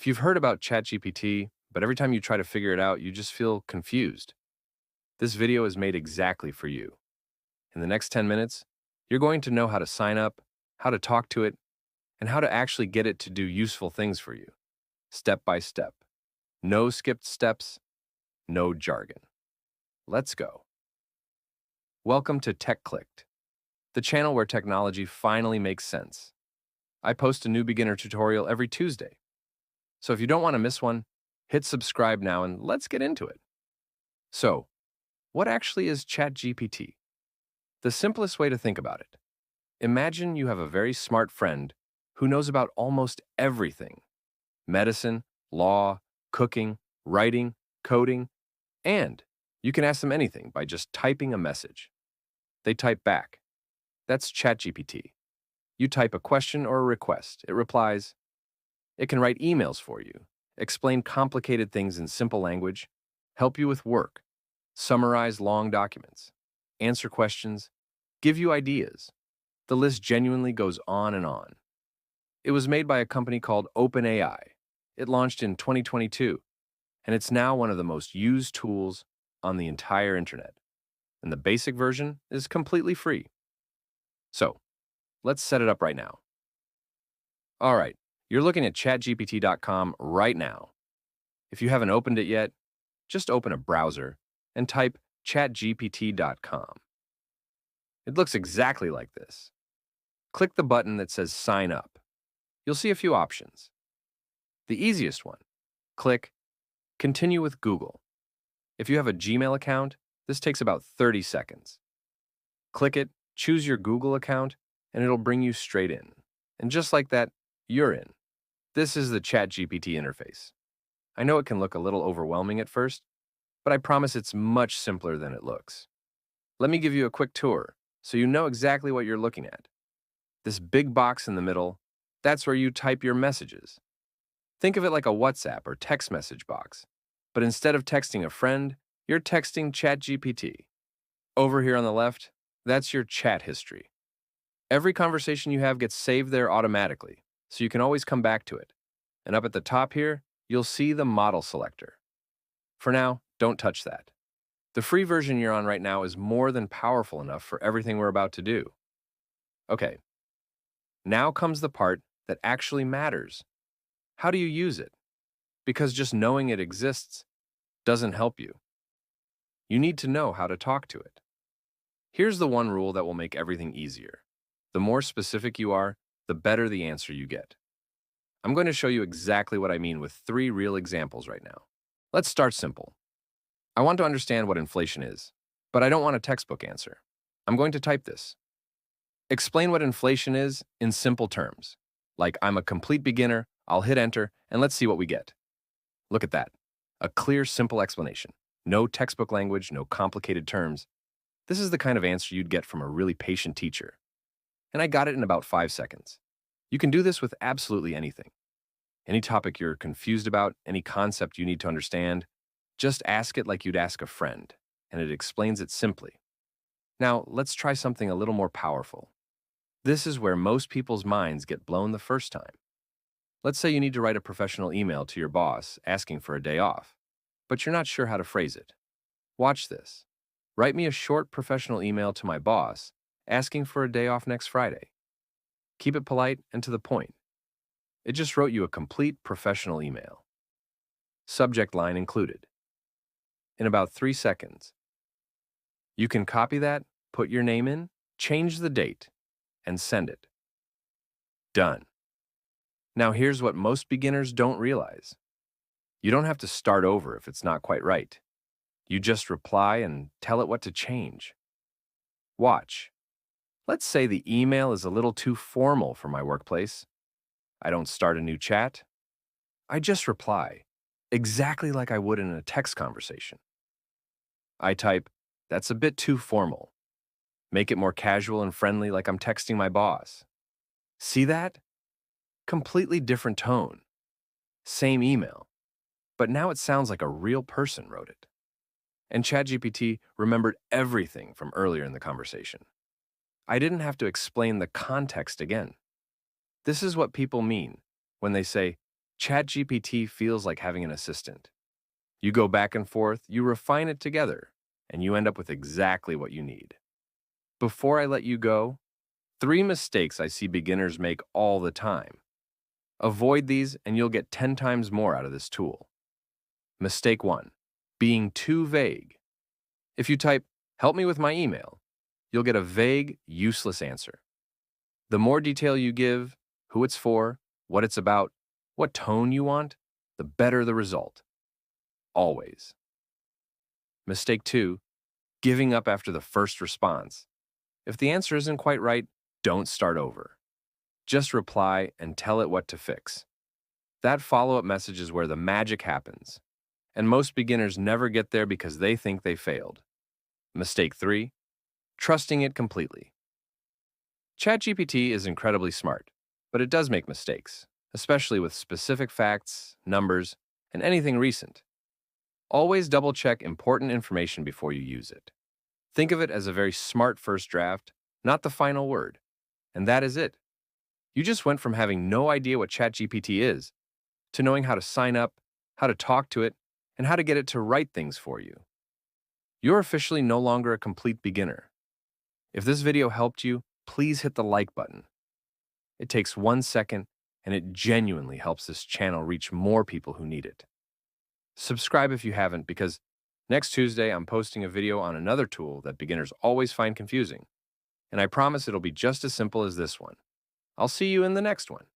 If you've heard about ChatGPT, but every time you try to figure it out, you just feel confused, this video is made exactly for you. In the next 10 minutes, you're going to know how to sign up, how to talk to it, and how to actually get it to do useful things for you, step by step. No skipped steps, no jargon. Let's go. Welcome to TechClicked, the channel where technology finally makes sense. I post a new beginner tutorial every Tuesday. So if you don't want to miss one, hit subscribe now and let's get into it. So, what actually is ChatGPT? The simplest way to think about it. Imagine you have a very smart friend who knows about almost everything: medicine, law, cooking, writing, coding, and you can ask them anything by just typing a message. They type back. That's ChatGPT. You type a question or a request. It replies. It can write emails for you, explain complicated things in simple language, help you with work, summarize long documents, answer questions, give you ideas. The list genuinely goes on and on. It was made by a company called OpenAI. It launched in 2022, and it's now one of the most used tools on the entire internet. And the basic version is completely free. So, let's set it up right now. All right, you're looking at chatgpt.com right now. If you haven't opened it yet, just open a browser and type chatgpt.com. It looks exactly like this. Click the button that says Sign Up. You'll see a few options. The easiest one, click Continue with Google. If you have a Gmail account, this takes about 30 seconds. Click it, choose your Google account, and it'll bring you straight in. And just like that, you're in. This is the ChatGPT interface. I know it can look a little overwhelming at first, but I promise it's much simpler than it looks. Let me give you a quick tour so you know exactly what you're looking at. This big box in the middle, that's where you type your messages. Think of it like a WhatsApp or text message box, but instead of texting a friend, you're texting ChatGPT. Over here on the left, that's your chat history. Every conversation you have gets saved there automatically, so you can always come back to it. And up at the top here, you'll see the model selector. For now, don't touch that. The free version you're on right now is more than powerful enough for everything we're about to do. Okay, now comes the part that actually matters. How do you use it? Because just knowing it exists doesn't help you. You need to know how to talk to it. Here's the one rule that will make everything easier. The more specific you are, the better the answer you get. I'm going to show you exactly what I mean with 3 real examples right now. Let's start simple. I want to understand what inflation is, but I don't want a textbook answer. I'm going to type this. Explain what inflation is in simple terms. Like, I'm a complete beginner, I'll hit enter, and let's see what we get. Look at that. A clear, simple explanation. No textbook language, no complicated terms. This is the kind of answer you'd get from a really patient teacher. And I got it in about 5 seconds. You can do this with absolutely anything. Any topic you're confused about, any concept you need to understand, just ask it like you'd ask a friend, and it explains it simply. Now, let's try something a little more powerful. This is where most people's minds get blown the first time. Let's say you need to write a professional email to your boss asking for a day off, but you're not sure how to phrase it. Watch this. Write me a short professional email to my boss asking for a day off next Friday. Keep it polite and to the point. It just wrote you a complete professional email. Subject line included. In about 3 seconds. You can copy that, put your name in, change the date, and send it. Done. Now here's what most beginners don't realize. You don't have to start over if it's not quite right. You just reply and tell it what to change. Watch. Let's say the email is a little too formal for my workplace. I don't start a new chat. I just reply, exactly like I would in a text conversation. I type, that's a bit too formal. Make it more casual and friendly like I'm texting my boss. See that? Completely different tone. Same email. But now it sounds like a real person wrote it. And ChatGPT remembered everything from earlier in the conversation. I didn't have to explain the context again. This is what people mean when they say ChatGPT feels like having an assistant. You go back and forth, you refine it together, and you end up with exactly what you need. Before I let you go, 3 mistakes I see beginners make all the time. Avoid these and you'll get 10 times more out of this tool. Mistake 1. Being too vague. If you type, "Help me with my email," you'll get a vague, useless answer. The more detail you give, who it's for, what it's about, what tone you want, the better the result. Always. Mistake 2. Giving up after the first response. If the answer isn't quite right, don't start over. Just reply and tell it what to fix. That follow-up message is where the magic happens. And most beginners never get there because they think they failed. Mistake 3. Trusting it completely. ChatGPT is incredibly smart, but it does make mistakes, especially with specific facts, numbers, and anything recent. Always double-check important information before you use it. Think of it as a very smart first draft, not the final word. And that is it. You just went from having no idea what ChatGPT is to knowing how to sign up, how to talk to it, and how to get it to write things for you. You're officially no longer a complete beginner. If this video helped you, please hit the like button. It takes 1 second, and it genuinely helps this channel reach more people who need it. Subscribe if you haven't, because next Tuesday I'm posting a video on another tool that beginners always find confusing. And I promise it'll be just as simple as this one. I'll see you in the next one.